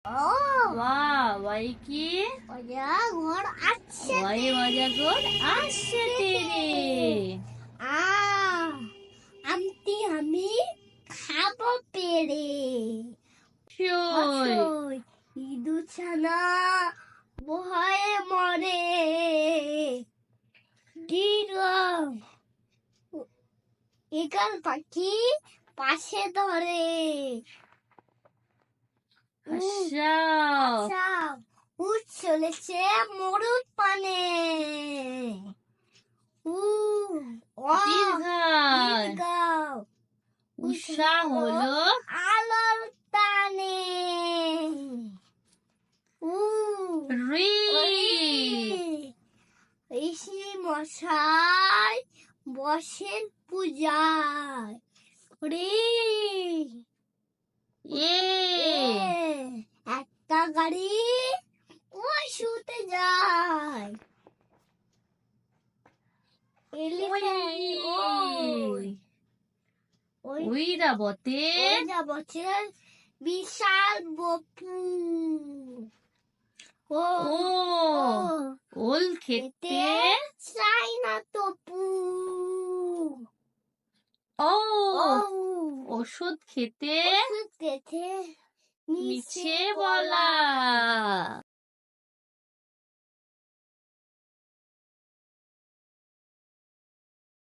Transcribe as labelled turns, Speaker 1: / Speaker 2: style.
Speaker 1: Y কি
Speaker 2: ঘর আসছে
Speaker 1: ওয়াই অজাগর আসছে তেরে
Speaker 2: আমটি আমি খাবো পেরে
Speaker 1: সই
Speaker 2: ইঁদুর ছানা ভয়ে মরে একাল পাখি পাশে ধরে উঠ চলেছে মরুদ পানে
Speaker 1: উষা হলো
Speaker 2: আলোর টানে ঋষি মশাই বসেন পূজায় একটা গাড়ি ওই শুতে যায়
Speaker 1: ঐরাবতে
Speaker 2: বিশাল বপু
Speaker 1: ওল খেতে
Speaker 2: চাই না তপু
Speaker 1: ওষুধ খেতে
Speaker 2: মিছে
Speaker 1: মিছে বলা